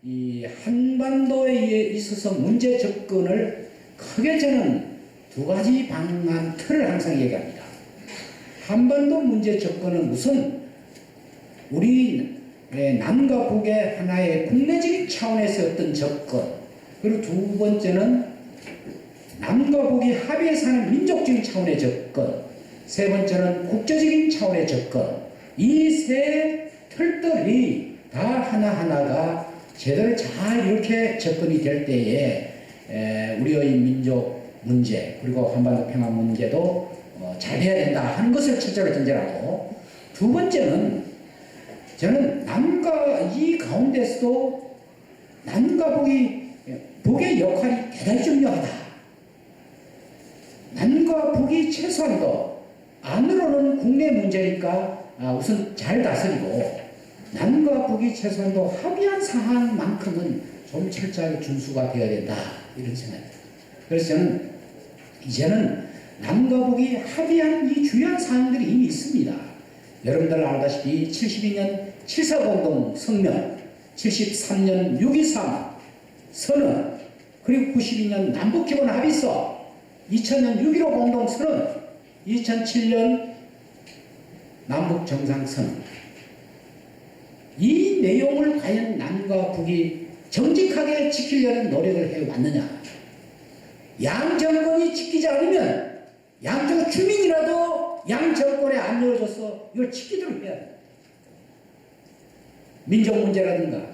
이 한반도에 있어서 문제 접근을 크게 저는 두 가지 방안 틀을 항상 얘기합니다. 한반도 문제 접근은 우선 우리 남과 북의 하나의 국내적인 차원에서 어떤 접근, 그리고 두 번째는 남과 북이 합의해서 하는 민족적인 차원의 접근, 세 번째는 국제적인 차원의 접근, 이 세 틀들이 다 하나하나가 제대로 잘 이렇게 접근이 될 때에 우리의 민족 문제 그리고 한반도 평화 문제도 잘 돼야 된다 하는 것을 첫째로 전제하고, 두 번째는 저는 남과 이 가운데서도 남과 북의 역할이 대단히 중요하다. 남과 북이 최소한도 안으로는 국내 문제니까 우선 잘 다스리고, 남과 북이 최소한도 합의한 사항만큼은 좀 철저하게 준수가 되어야 된다, 이런 생각입니다. 그래서 저는 이제는 남과 북이 합의한 이 주요한 사항들이 이미 있습니다. 여러분들 알다시피 72년 7.4공동 성명, 73년 6.23 선언, 그리고 92년 남북기본 합의서, 2000년 6.15 공동선언, 2007년 남북정상선언. 이 내용을 과연 남과 북이 정직하게 지키려는 노력을 해왔느냐. 양 정권이 지키지 않으면 양쪽 주민이라도 양 정권에 안 열어줘서 이걸 지키도록 해야 돼. 민족 문제라든가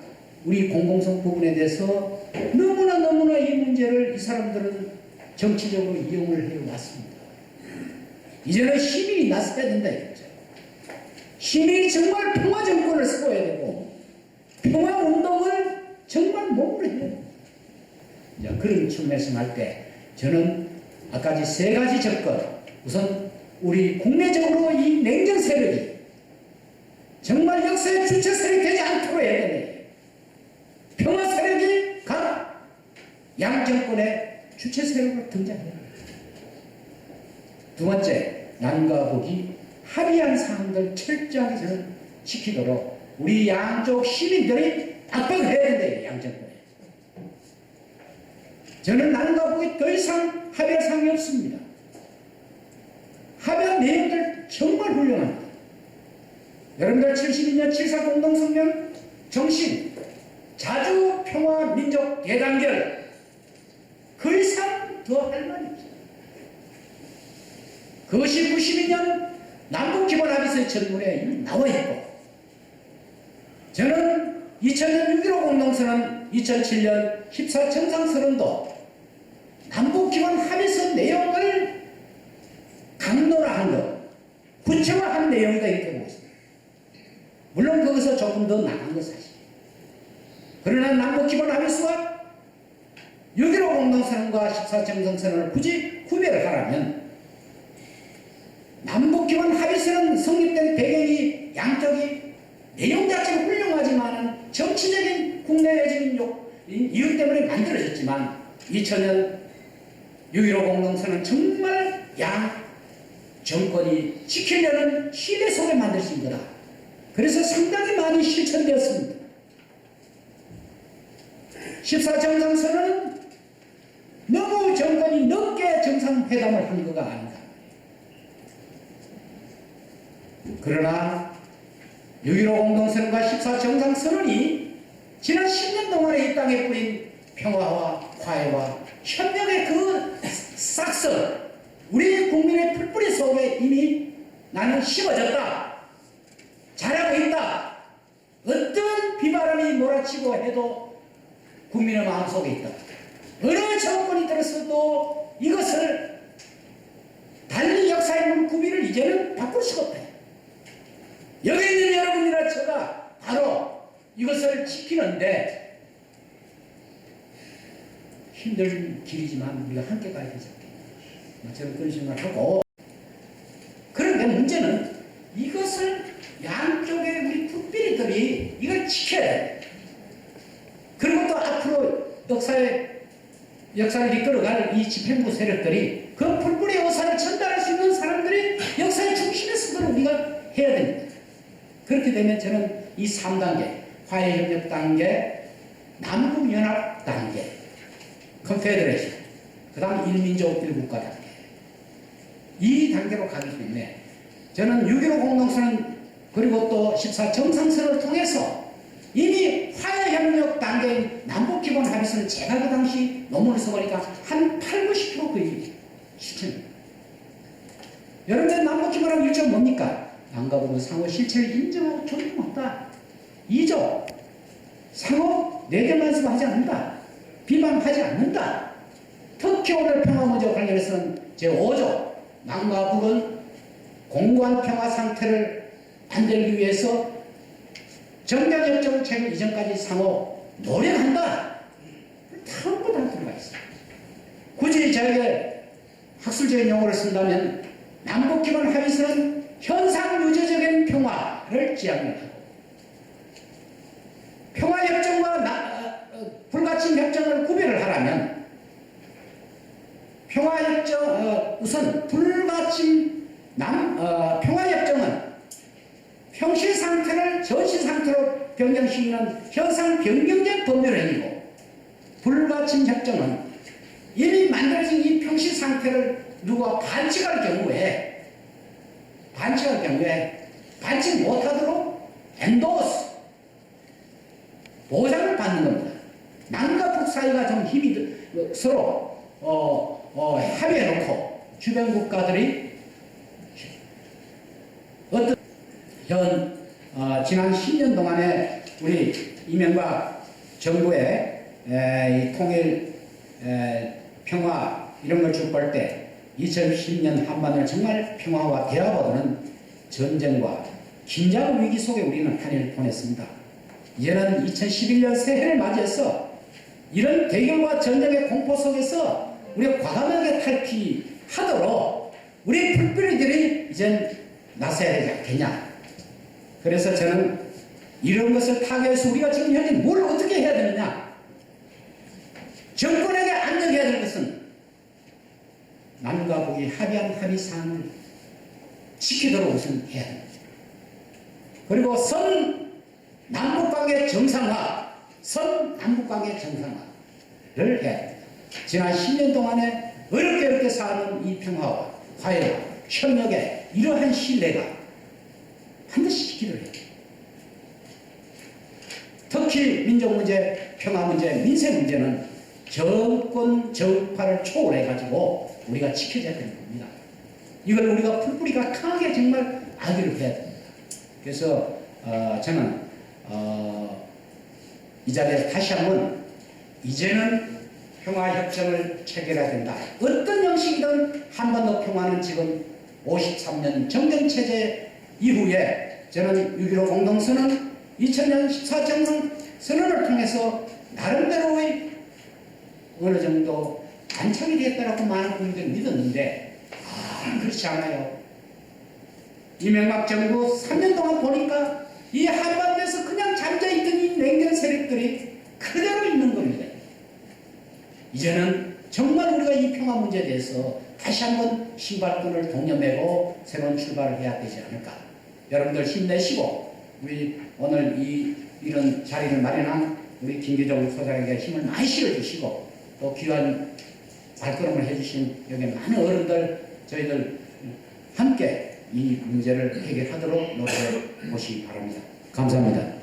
우리 공공성 부분에 대해서 너무나 이 문제를 이 사람들은 정치적으로 이용을 해왔습니다. 이제는 시민이 나서야 된다 이거죠. 시민이 정말 평화 정권을 세워야 되고 평화 운동을 정말 몸으로 해야 됩니다. 그런 측면에서 할 때 저는 아까 세 가지 접근, 우선 우리 국내적으로 이 냉전 세력이 정말 역사의 주체 세력이 되지 않도록 해야 되네. 평화 세력이 각 양정권의 주체 세력으로 등장해야 합니다. 두 번째, 남과 북이 합의한 사항들 철저하게 저는 지키도록 우리 양쪽 시민들이 압박을 해야 된다, 양정권에. 저는 남과 북이 더 이상 합의할 사항이 없습니다. 합의한 내용들 정말 훌륭합니다. 여러분들 72년 7.4 공동성명 정신, 자주 평화 민족 대단결, 그 이상 더 할 말이 없어요. 그것이 92년 남북기본합의서의 전문에 이미 나와 있고, 저는 2000년 6.15 공동선언, 2007년 14 정상선언도 남북기본합의서 내용을 강론화한 것, 구체화한 내용이다 이렇게 보고 있습니다. 물론 거기서 조금 더 나간 건 사실이에요. 그러나 남북기본합의서와 6.15 공동선언과 14 정상선언을 굳이 구별을 하라면 남북기본합의서는 성립된 배경이 양쪽이 내용 자체가 훌륭하지만 정치적인 국내적인 이유 때문에 만들어졌지만 2000년 6.15 공동선언은 정말 양 정권이 지키려는 신뢰 속에 만들어진 거다. 그래서 상당히 많이 실천되었습니다. 14 정상선언은 너무 정권이 늦게 정상회담을 한 거가 아닌가. 그러나 6.15 공동선언과 14 정상선언이 지난 10년 동안에 이 땅에 뿌린 평화와 화해와 협력의 그 싹스, 우리 국민의 풀뿌리 속에 이미 나는 심어졌다. 잘하고 있다. 어떤 비바람이 몰아치고 해도 국민의 마음속에 있다. 어느 정권이 들었어도 이것을 달리 역사의 물구비를 이제는 바꿀 수가 없다. 여기 있는 여러분이나 제가 바로 이것을 지키는데 힘든 길이지만 우리가 함께 가야 되지 않겠나. 저는 그런 생각을 하고, 그런데 문제는 이것을 양쪽의 우리 국비리들이 이걸 지켜야 돼. 그리고 또 앞으로 역사를 이끌어갈 이 집행부 세력들이 그 풀뿌리의 의사를 전달할 수 있는 사람들이 역사의 중심에 서도록 우리가 해야 됩니다. 그렇게 되면 저는 이 3단계, 화해협력 단계, 남북연합 단계, 컨페더레이션, 그 다음 일민족 일국가 단계. 이 단계로 가기 때문에 저는 6.15 공동선언 그리고 또 14 정상선언을 통해서 이미 화해협력 단계인 남북기본합의서는 제가 그 당시 논문을 써보니까 한 80, 90% 거의 실천입니다. 여러분들 남북기본합의 일조 뭡니까? 남과 북은 상호 실체를 인정하고 존중한다. 2조 상호 내견만습하지 않는다. 비방하지 않는다. 특히 오늘 평화문제와 관련해서는 제5조 남과 북은 공고한 평화 상태를 만들기 위해서 정전협정 체결 이전까지 상호 노력한다. 전부 다 들어가 있어요. 굳이 저에게 학술적인 용어를 쓴다면 남북기본 합의서는 현상 유지적인 평화를 지향하고 평화협정과 불가침 협정을 구별을 하라면 평화협정 우선 불가침 평화협정은 평시 상태를 전시 상태로 변경시키는 현상 변경적 법률 행위고 불가침 협정은 이미 만들어진 이 평시 상태를 누가 반칙할 경우에 반칙 못하도록 엔도스 보장을 받는 겁니다. 남과 북 사이가 좀 힘이 서로 합의해놓고 주변 국가들이 어떤 지난 10년 동안에 우리 이명박 정부의 이 통일 평화 이런 걸 쭉 볼 때 2010년 한반도를 정말 평화와 대화보다는 전쟁과 긴장 위기 속에 우리는 한 해를 보냈습니다. 이제는 2011년 새해를 맞이해서 이런 대결과 전쟁의 공포 속에서 우리가 과감하게 탈피하도록 우리 불필이들이 이젠 나서야 되지 않겠냐. 그래서 저는 이런 것을 타개해서 우리가 지금 현재 뭘 어떻게 해야 되느냐. 정권에게 안정해야 될 것은 남과 북이 합의한 합의사항을 지키도록 우선 해야 됩니다. 그리고 남북관계 정상화, 남북관계 정상화를 해야 됩니다. 지난 10년 동안에 어렵게 사는 이 평화와 화해와 협력의 이러한 신뢰가 반드시 지키려야 해요. 특히 민족 문제, 평화 문제, 민생 문제는 정권 정파를 초월해가지고 우리가 지켜줘야 되는 겁니다. 이걸 우리가 풀뿌리가 강하게 정말 알기를 해야 됩니다. 그래서 저는 이 자리에서 다시 한번 이제는 평화협정을 체결해야 된다. 어떤 형식이든 한반도 평화는 지금 53년 정전체제 이후에 저는 6.15 공동선언 2000년 14정상선언을 통해서 나름대로의 어느 정도 안착이 되었다고 많은 국민들이 믿었는데 그렇지 않아요. 이명박 정부 3년 동안 보니까 이 한반도에서 그냥 잠자있던 이 냉전 세력들이 그대로 있는 겁니다. 이제는 정말 우리가 이 평화 문제에 대해서 다시 한번 신발끈을 동여매고 새로운 출발을 해야 되지 않을까. 여러분들 힘내시고 우리 오늘 이런 자리를 마련한 우리 김기정 소장에게 힘을 많이 실어주시고 또 귀한 발걸음을 해주신 여기 많은 어른들 저희들 함께 이 문제를 해결하도록 노력해 보시기 바랍니다. 감사합니다.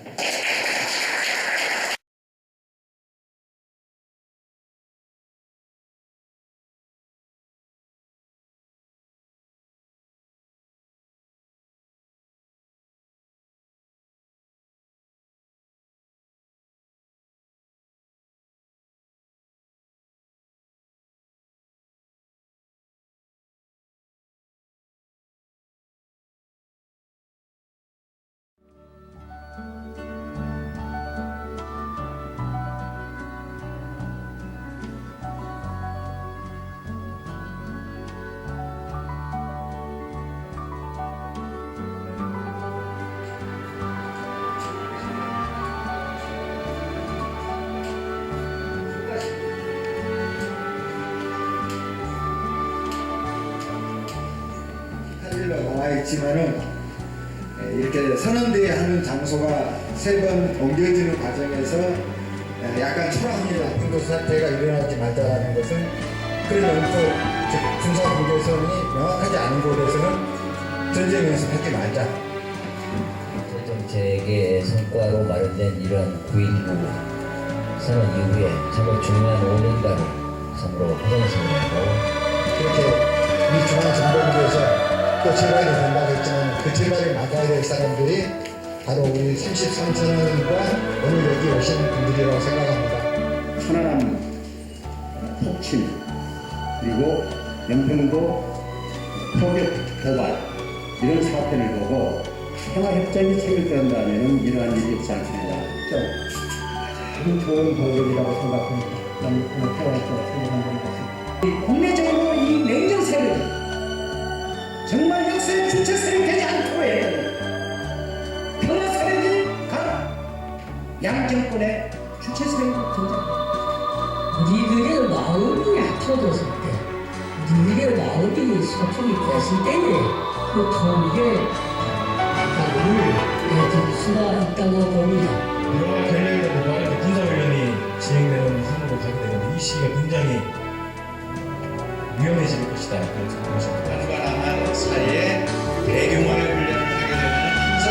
나와 있지만은 이렇게 선언대회 하는 장소가 3번 옮겨지는 과정에서 약간 초라합니다. 군도 사태가 일어나지 말자라는 것은 그런 영토, 즉 군사 분계선이 명확하지 않은 곳에서는 전쟁 연습하지 말자. 정책의 성과로 마련된 이런 9.19 선언 이후에 정말 중요한 5년간을 참으로 고생했습니다. 그렇게 우리 중앙정보부에서 또 재발이 된다고 했지만 그 재발을 막아야 될 사람들이 바로 우리 33천원과 오늘 여기 오신 분들이라고 생각합니다. 천안함 폭침 그리고 연평도 포격 도발 이런 사태를 보고 평화협정이 체결된다면 이러한 일이 없지 않습니다. 아주 좋은 방법이라고 생각합니다. 저는 평화협정을 생각한다는 것은 국내적으로 이 냉전 세력이 정말 역사의 주체 세력이 되지 않도록 해야 됩니다. 평화 세력이 가라. 양정권의 주체 세력이 등장. 니들의 마음이 약해졌을 때, 니들의 마음이 소통이 됐을 때는 그 통일의 방법을 내줄 수가 있다고 봅니다. 이러한 전략이다 보면 군사훈련이 진행되는 상황으로 가게 되는데 이 시기가 굉장히 위험해질 것이다. 그런 생각을 합니다. 불가능한 사이에 대규모의 훈련을 하게 되는 항상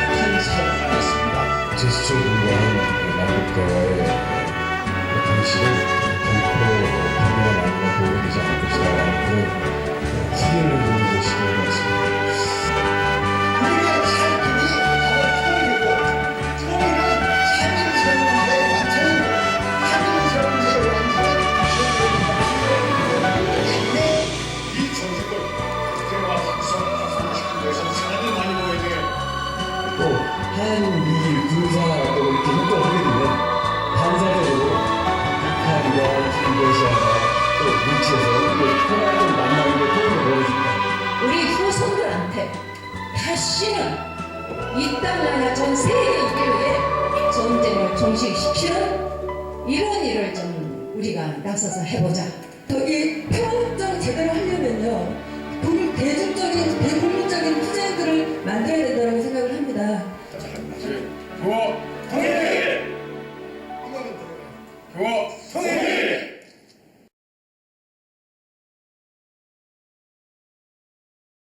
큰 사고가 났습니다. 제스처에 불과한 남북 대화의 방식은 결코 방법이 아니라 도움이 되지 않을 것이다. 그런 확인을 보는 것이 것 같습니다. 우리가 살 길이 바로 통일이고 통일은 3일 선언의 완성이고 3일 선언의 완성은 이 정책을 국회와 확산시키기 위해서 시간을 많이 보여야 돼요. 또 한미 군사가 또 이렇게 협동하게 되면 반사적으로 북한과 인도네시아가 또 뭉치에서 또 평화를 만나는 게 또 벌어집니다. 우리 후손들한테 다시는 이 땅 아니라 전 세계 인류의 전쟁을 종식시키는 이런 일을 좀 우리가 나서서 해보자. 이 평화협정 제대로 하려면요, 대중적인, 대국민적인 투쟁들을 만들어야 된다고 생각을 합니다. 뭐